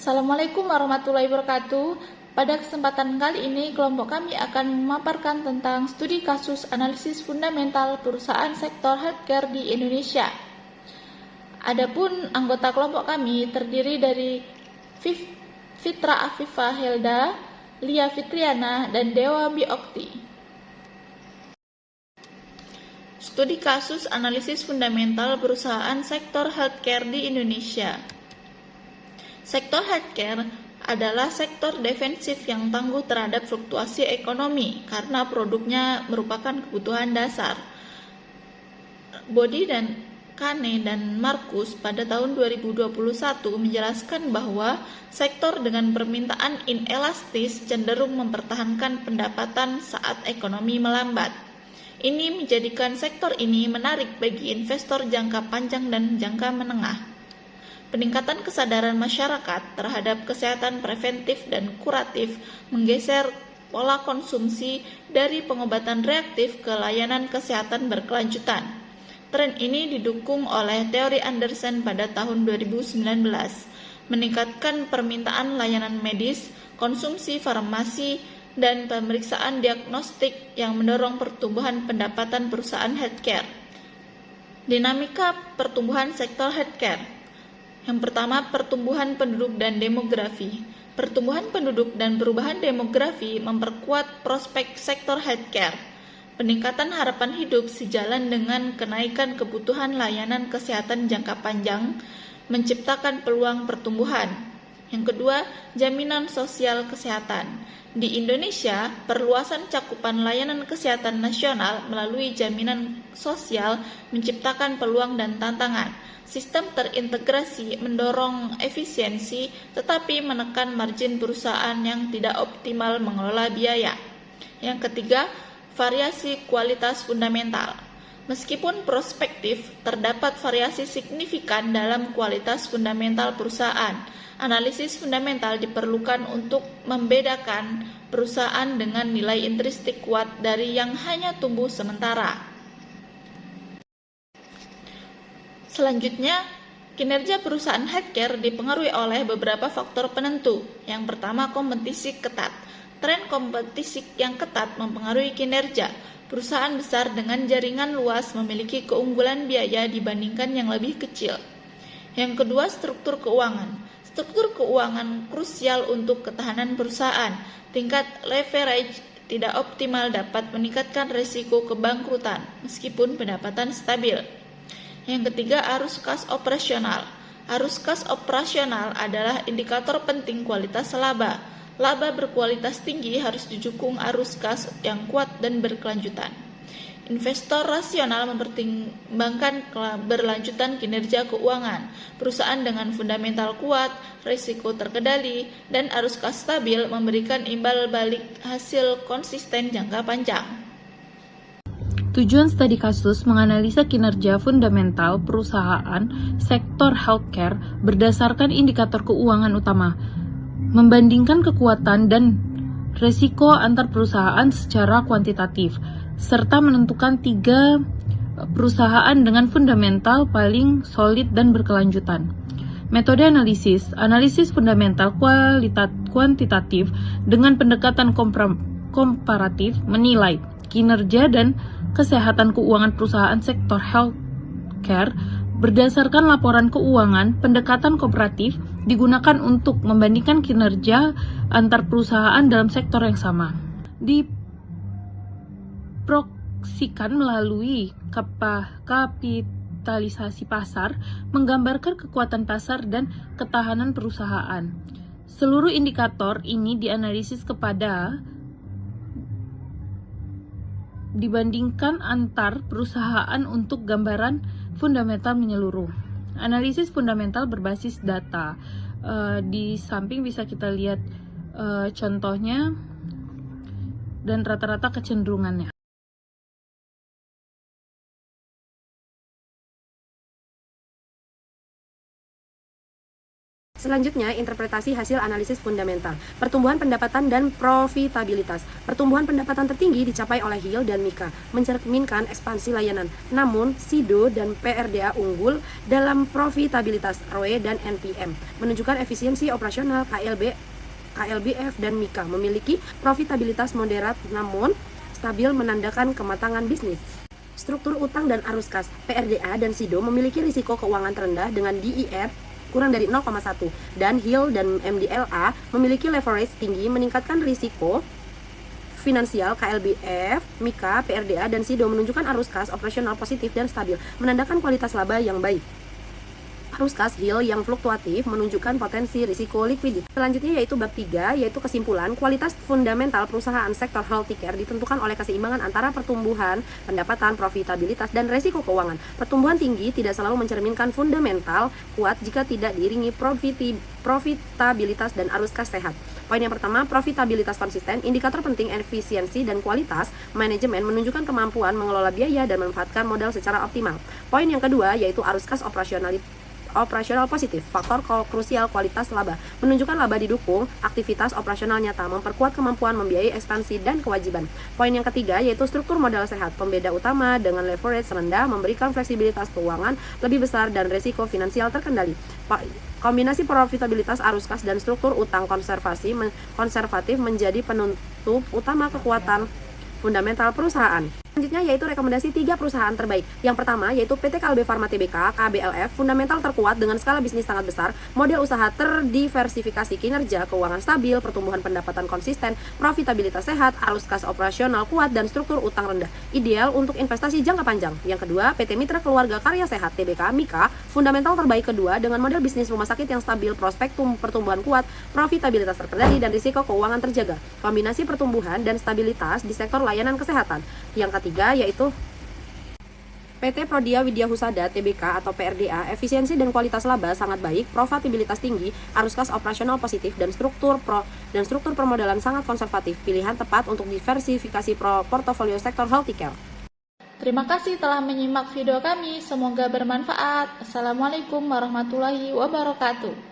Assalamualaikum warahmatullahi wabarakatuh. Pada kesempatan kali ini, kelompok kami akan memaparkan tentang studi kasus analisis fundamental perusahaan sektor healthcare di Indonesia. Adapun anggota kelompok kami terdiri dari Fitra Afifah Helda, Lia Fitriana, dan Dewa Biokti. Studi kasus analisis fundamental perusahaan sektor healthcare di Indonesia. Sektor healthcare adalah sektor defensif yang tangguh terhadap fluktuasi ekonomi karena produknya merupakan kebutuhan dasar. Body dan Kane dan Markus pada tahun 2021 menjelaskan bahwa sektor dengan permintaan inelastis cenderung mempertahankan pendapatan saat ekonomi melambat. Ini menjadikan sektor ini menarik bagi investor jangka panjang dan jangka menengah. Peningkatan kesadaran masyarakat terhadap kesehatan preventif dan kuratif menggeser pola konsumsi dari pengobatan reaktif ke layanan kesehatan berkelanjutan. Tren ini didukung oleh teori Anderson pada tahun 2019, meningkatkan permintaan layanan medis, konsumsi farmasi, dan pemeriksaan diagnostik yang mendorong pertumbuhan pendapatan perusahaan healthcare. Dinamika pertumbuhan sektor healthcare. Yang pertama, pertumbuhan penduduk dan demografi. Pertumbuhan penduduk dan perubahan demografi memperkuat prospek sektor healthcare. Peningkatan harapan hidup sejalan dengan kenaikan kebutuhan layanan kesehatan jangka panjang, menciptakan peluang pertumbuhan. Yang kedua, jaminan sosial kesehatan. Di Indonesia, perluasan cakupan layanan kesehatan nasional melalui jaminan sosial menciptakan peluang dan tantangan. Sistem terintegrasi mendorong efisiensi tetapi menekan margin perusahaan yang tidak optimal mengelola biaya. Yang ketiga, variasi kualitas fundamental. Meskipun prospektif, terdapat variasi signifikan dalam kualitas fundamental perusahaan. Analisis fundamental diperlukan untuk membedakan perusahaan dengan nilai intrinsik kuat dari yang hanya tumbuh sementara. Selanjutnya, kinerja perusahaan healthcare dipengaruhi oleh beberapa faktor penentu. Yang pertama, kompetisi ketat. Tren kompetisi yang ketat mempengaruhi kinerja. Perusahaan besar dengan jaringan luas memiliki keunggulan biaya dibandingkan yang lebih kecil. Yang kedua, struktur keuangan. Struktur keuangan krusial untuk ketahanan perusahaan. Tingkat leverage tidak optimal dapat meningkatkan risiko kebangkrutan meskipun pendapatan stabil. Yang ketiga, arus kas operasional. Arus kas operasional adalah indikator penting kualitas laba. Laba berkualitas tinggi harus didukung arus kas yang kuat dan berkelanjutan. Investor rasional mempertimbangkan keberlanjutan kinerja keuangan. Perusahaan dengan fundamental kuat, risiko terkendali, dan arus kas stabil memberikan imbal balik hasil konsisten jangka panjang. Tujuan studi kasus menganalisa kinerja fundamental perusahaan sektor healthcare berdasarkan indikator keuangan utama, membandingkan kekuatan dan risiko antar perusahaan secara kuantitatif, serta menentukan 3 perusahaan dengan fundamental paling solid dan berkelanjutan. Metode analisis fundamental kuantitatif dengan pendekatan komparatif menilai kinerja dan kesehatan keuangan perusahaan sektor healthcare berdasarkan laporan keuangan. Pendekatan komparatif digunakan untuk membandingkan kinerja antar perusahaan dalam sektor yang sama. Diproyeksikan melalui kapitalisasi pasar, menggambarkan kekuatan pasar dan ketahanan perusahaan. Seluruh indikator ini dianalisis dibandingkan antar perusahaan untuk gambaran fundamental menyeluruh. Analisis fundamental berbasis data. Di samping bisa kita lihat contohnya dan rata-rata kecenderungannya. Selanjutnya, interpretasi hasil analisis fundamental. Pertumbuhan pendapatan dan profitabilitas. Pertumbuhan pendapatan tertinggi dicapai oleh Hill dan Mika, mencerminkan ekspansi layanan. Namun, Sido dan PRDA unggul dalam profitabilitas ROE dan NPM, menunjukkan efisiensi operasional. KLBF dan Mika memiliki profitabilitas moderat namun stabil, menandakan kematangan bisnis. Struktur utang dan arus kas. PRDA dan Sido memiliki risiko keuangan terendah dengan DIR kurang dari 0,1 dan Hill dan MDLA memiliki leverage tinggi, meningkatkan risiko finansial. KLBF, Mika, PRDA dan Sido menunjukkan arus kas operasional positif dan stabil, menandakan kualitas laba yang baik. Arus kas Hill yang fluktuatif menunjukkan potensi risiko likuiditas. Selanjutnya yaitu bab 3, yaitu kesimpulan. Kualitas fundamental perusahaan sektor healthcare ditentukan oleh keseimbangan antara pertumbuhan, pendapatan, profitabilitas, dan resiko keuangan. Pertumbuhan tinggi tidak selalu mencerminkan fundamental kuat jika tidak diiringi profitabilitas dan arus kas sehat. Poin yang pertama, profitabilitas konsisten. Indikator penting efisiensi dan kualitas manajemen menunjukkan kemampuan mengelola biaya dan memanfaatkan modal secara optimal. Poin yang kedua yaitu arus kas operasional positif. Faktor krusial kualitas laba menunjukkan laba didukung aktivitas operasional nyata, memperkuat kemampuan membiayai ekspansi dan kewajiban. Poin yang ketiga yaitu struktur modal sehat. Pembeda utama dengan leverage rendah memberikan fleksibilitas keuangan lebih besar dan risiko finansial terkendali. Kombinasi profitabilitas arus kas dan struktur utang konservatif menjadi penutup utama kekuatan fundamental perusahaan. Selanjutnya yaitu rekomendasi 3 perusahaan terbaik. Yang pertama yaitu PT Kalbe Farma Tbk, KBLF, fundamental terkuat dengan skala bisnis sangat besar, model usaha terdiversifikasi, kinerja keuangan stabil, pertumbuhan pendapatan konsisten, profitabilitas sehat, arus kas operasional kuat, dan struktur utang rendah. Ideal untuk investasi jangka panjang. Yang kedua, PT Mitra Keluarga Karya Sehat Tbk, Mika, fundamental terbaik kedua dengan model bisnis rumah sakit yang stabil, prospek pertumbuhan kuat, profitabilitas terkendali, dan risiko keuangan terjaga. Kombinasi pertumbuhan dan stabilitas di sektor layanan kesehatan. Yang ketiga yaitu PT Prodia Widya Husada Tbk atau PRDA, efisiensi dan kualitas laba sangat baik, profitabilitas tinggi, arus kas operasional positif, dan struktur permodalan sangat konservatif. Pilihan tepat untuk diversifikasi portofolio sektor healthcare. Terima kasih telah menyimak video kami, semoga bermanfaat. Assalamualaikum warahmatullahi wabarakatuh.